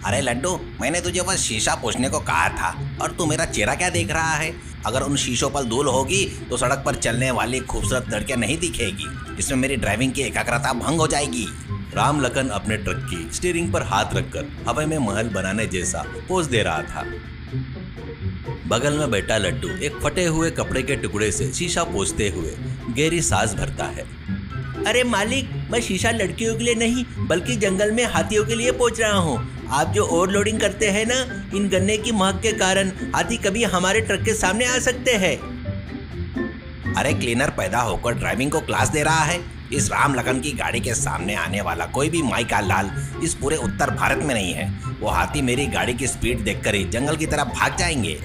अरे लड्डू, मैंने तुझे बस शीशा पोंछने को कहा था और तू मेरा चेहरा क्या देख रहा है? अगर उन शीशों पर धूल होगी तो सड़क पर चलने वाली खूबसूरत लड़कियां नहीं दिखेगी। इसमें मेरी ड्राइविंग की एकाग्रता भंग हो जाएगी। राम लखन अपने ट्रक की स्टीयरिंग पर हाथ रखकर हवा में महल बनाने जैसा पोज दे रहा था। बगल में बैठा लड्डू एक फटे हुए कपड़े के टुकड़े से शीशा पोंछते हुए गहरी सांस भरता है। अरे मालिक, मैं शीशा लड़कियों के लिए नहीं बल्कि जंगल में हाथियों के लिए पोंछ रहा हूँ। आप जो ओवरलोडिंग करते हैं ना, इन गन्ने की महक के कारण हाथी कभी हमारे ट्रक के सामने आ सकते हैं। अरे क्लीनर पैदा होकर ड्राइविंग को क्लास दे रहा है। इस राम लखन की गाड़ी के सामने आने वाला कोई भी माई का लाल इस पूरे उत्तर भारत में नहीं है। वो हाथी मेरी गाड़ी की स्पीड देखकर ही जंगल की तरफ भाग जाएंगे।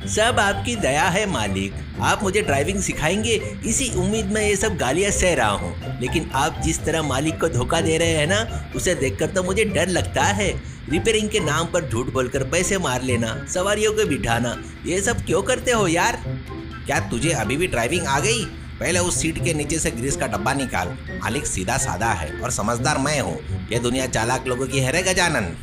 सब आपकी दया है मालिक, आप मुझे ड्राइविंग सिखाएंगे, इसी उम्मीद में ये सब गालियां सह रहा हूँ। लेकिन आप जिस तरह मालिक को धोखा दे रहे हैं ना, उसे देखकर तो मुझे डर लगता है। रिपेयरिंग के नाम पर झूठ बोलकर पैसे मार लेना, सवारियों को बिठाना, ये सब क्यों करते हो यार? क्या तुझे अभी भी ड्राइविंग आ गई? पहले उस सीट के नीचे से ग्रीस का डब्बा निकाल। मालिक सीधा साधा है और समझदार मैं हूँ। ये दुनिया चालाक लोगों की है रे गजानन।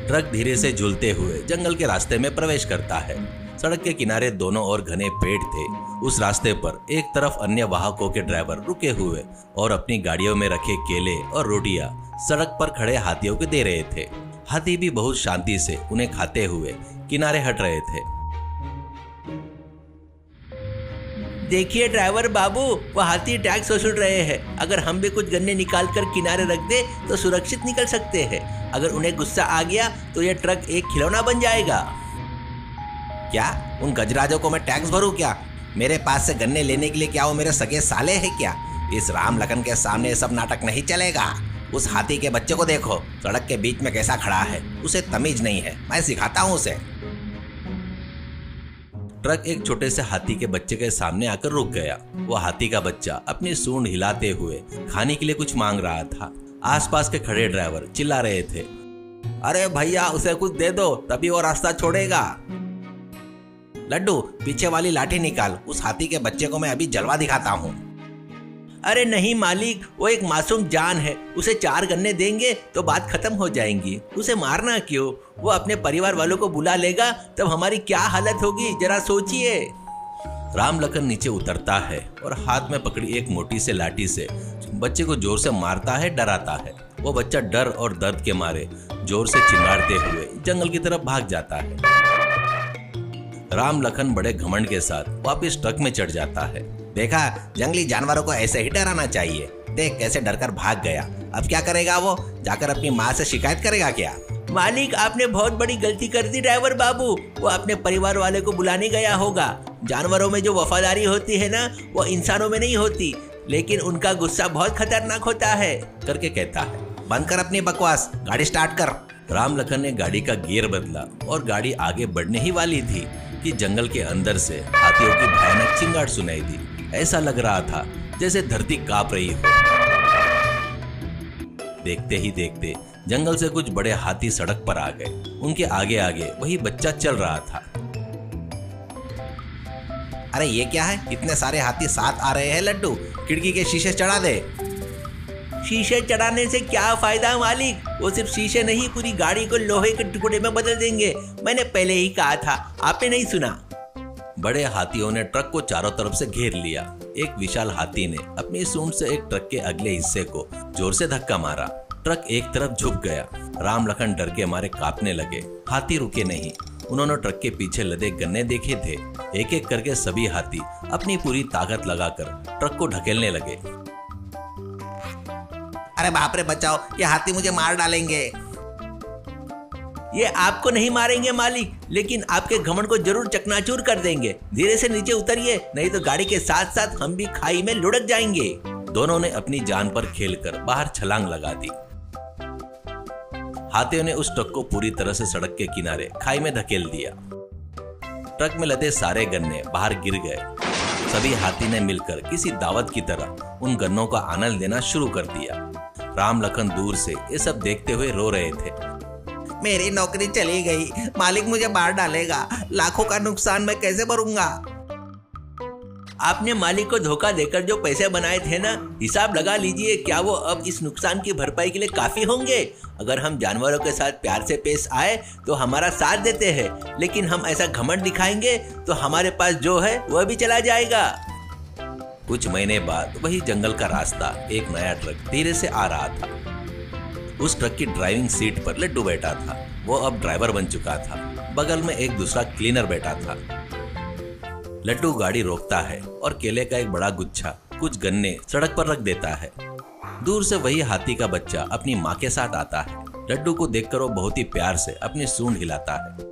ट्रक धीरे से झूलते हुए जंगल के रास्ते में प्रवेश करता है। सड़क के किनारे दोनों ओर घने पेड़ थे। उस रास्ते पर एक तरफ अन्य वाहकों के ड्राइवर रुके हुए और अपनी गाड़ियों में रखे केले और रोटियां सड़क पर खड़े हाथियों को दे रहे थे। हाथी भी बहुत शांति से उन्हें खाते हुए किनारे हट रहे थे। देखिए ड्राइवर बाबू, वो हाथी टैक्स वसूल रहे हैं। अगर हम भी कुछ गन्ने निकाल कर किनारे रख दे तो सुरक्षित निकल सकते हैं। अगर उन्हें गुस्सा आ गया तो यह ट्रक एक खिलौना बन जाएगा। क्या उन गजराजों को मैं टैक्स भरूं क्या? मेरे पास से गन्ने लेने के लिए क्या वो मेरे सगे साले हैं क्या? इस राम लखन के सामने ये सब नाटक नहीं चलेगा। उस हाथी के बच्चे को देखो, सड़क के बीच में कैसा खड़ा है। उसे तमीज नहीं है, मैं सिखाता हूँ उसे। ट्रक एक छोटे से हाथी के बच्चे के सामने आकर रुक गया। वो हाथी का बच्चा अपनी सूंड हिलाते हुए खाने के लिए कुछ मांग रहा था। आसपास के खड़े ड्राइवर चिल्ला रहे थे, अरे भैया, उसे कुछ दे दो तभी वो रास्ता छोड़ेगा। लड्डू, पीछे वाली लाठी निकाल। उस हाथी के बच्चे को मैं अभी जलवा दिखाता हूँ। अरे नहीं मालिक, वो एक मासूम जान है। उसे 4 गन्ने देंगे तो बात खत्म हो जाएंगी। उसे मारना क्यों? वो अपने परिवार वालों को बुला लेगा, तब हमारी क्या हालत होगी, जरा सोचिए। राम लखन नीचे उतरता है और हाथ में पकड़ी एक मोटी से लाठी से बच्चे को जोर से मारता है, डराता है। वो बच्चा डर और दर्द के मारे जोर से चिल्लाते हुए जंगल की तरफ भाग जाता है। राम लखन बड़े घमंड के साथ वापस ट्रक में चढ़ जाता है। देखा, जंगली जानवरों को ऐसे ही डराना चाहिए। देख कैसे डरकर भाग गया। अब क्या करेगा वो? जाकर अपनी माँ से शिकायत करेगा क्या? मालिक, आपने बहुत बड़ी गलती कर दी ड्राइवर बाबू। वो अपने परिवार वाले को बुलाने गया होगा। जानवरों में जो वफादारी होती है ना, वो इंसानों में नहीं होती, लेकिन उनका गुस्सा बहुत खतरनाक होता है, करके कहता है। बंद कर अपनी बकवास, गाड़ी स्टार्ट कर। राम लखन ने गाड़ी का गियर बदला और गाड़ी आगे बढ़ने ही वाली थी कि जंगल के अंदर से हाथियों की भयानक चिंगाट सुनाई दी। ऐसा लग रहा था जैसे धरती कांप रही हो। देखते ही देखते जंगल से कुछ बड़े हाथी सड़क पर आ गए। उनके आगे आगे वही बच्चा चल रहा था। अरे ये क्या है? इतने सारे हाथी साथ आ रहे हैं लड्डू। खिड़की के शीशे चढ़ा दे। शीशे चढ़ाने से क्या फायदा मालिक? वो सिर्फ शीशे नहीं, पूरी गाड़ी को लोहे के टुकड़े में बदल देंगे। मैंने पहले ही कहा था, आपने नहीं सुना। बड़े हाथियों ने ट्रक को चारों तरफ से घेर लिया। एक विशाल हाथी ने अपनी सूंड से एक ट्रक के अगले हिस्से को जोर से धक्का मारा। ट्रक एक तरफ झुक गया। राम लखन डर के मारे कांपने लगे। हाथी रुके नहीं। उन्होंने ट्रक के पीछे लदे गन्ने देखे थे। एक एक करके सभी हाथी अपनी पूरी ताकत लगाकर ट्रक को ढकेलने लगे। अरे बाप रे, बचाओ, ये हाथी मुझे मार डालेंगे। ये आपको नहीं मारेंगे मालिक, लेकिन आपके घमंड को जरूर चकनाचूर कर देंगे। धीरे से नीचे उतरिए, नहीं तो गाड़ी के साथ साथ हम भी खाई में लुढ़क जाएंगे। दोनों ने अपनी जान पर खेलकर बाहर छलांग लगा दी। हाथियों ने उस ट्रक को पूरी तरह से सड़क के किनारे खाई में धकेल दिया। ट्रक में लदे सारे गन्ने बाहर गिर गए। सभी हाथी ने मिलकर किसी दावत की तरह उन गन्नों का आनंद लेना शुरू कर दिया। राम लखन दूर से ये सब देखते हुए रो रहे थे। मेरी नौकरी चली गई, मालिक मुझे मार डालेगा। लाखों का नुकसान मैं कैसे भरूंगा? आपने मालिक को धोखा देकर जो पैसे बनाए थे ना, हिसाब लगा लीजिए, क्या वो अब इस नुकसान की भरपाई के लिए काफी होंगे? अगर हम जानवरों के साथ प्यार से पेश आए तो हमारा साथ देते हैं, लेकिन हम ऐसा घमंड दिखाएंगे तो हमारे पास जो है वह भी चला जाएगा। कुछ महीने बाद वही जंगल का रास्ता एक नया ट्रक धीरे से आ रहा था। उस ट्रक की ड्राइविंग सीट पर लड्डू बैठा था। वो अब ड्राइवर बन चुका था। बगल में एक दूसरा क्लीनर बैठा था। लड्डू गाड़ी रोकता है और केले का एक बड़ा गुच्छा, कुछ गन्ने सड़क पर रख देता है। दूर से वही हाथी का बच्चा अपनी माँ के साथ आता है। लड्डू को देखकर वो बहुत ही प्यार से अपनी सूंड हिलाता है।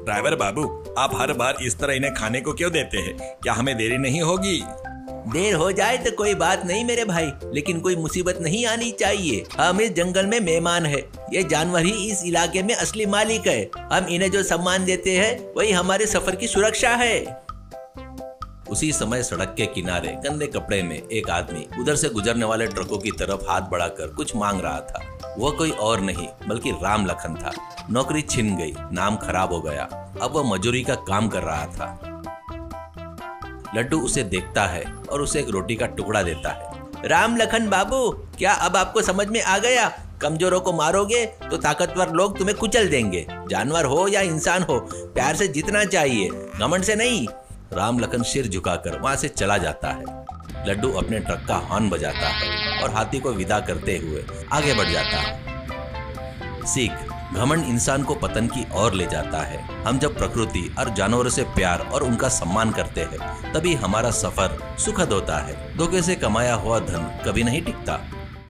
ड्राइवर बाबू, आप हर बार इस तरह इन्हें खाने को क्यों देते हैं? क्या हमें देरी नहीं होगी? देर हो जाए तो कोई बात नहीं मेरे भाई, लेकिन कोई मुसीबत नहीं आनी चाहिए। हम इस जंगल में मेहमान है। ये जानवर ही इस इलाके में असली मालिक है। हम इन्हें जो सम्मान देते हैं वही हमारे सफर की सुरक्षा है। उसी समय सड़क के किनारे गंदे कपड़े में एक आदमी उधर से गुजरने वाले ट्रकों की तरफ हाथ बढ़ाकर कुछ मांग रहा था। वह कोई और नहीं बल्कि राम लखन था। नौकरी छिन गई, नाम खराब हो गया। अब वह मजूरी का काम कर रहा था। लड्डू उसे देखता है और उसे एक रोटी का टुकड़ा देता है। राम लखन बाबू, क्या अब आपको समझ में आ गया? कमजोरों को मारोगे तो ताकतवर लोग तुम्हें कुचल देंगे। जानवर हो या इंसान हो, प्यार से जीतना चाहिए, घमंड से नहीं। राम लखन सिर झुकाकर वहां से चला जाता है। लड्डू अपने ट्रक का हॉर्न बजाता है और हाथी को विदा करते हुए आगे बढ़ जाता है। सीख, घमंड इंसान को पतन की ओर ले जाता है। हम जब प्रकृति और जानवरों से प्यार और उनका सम्मान करते हैं, तभी हमारा सफर सुखद होता है। धोखे से कमाया हुआ धन कभी नहीं टिकता।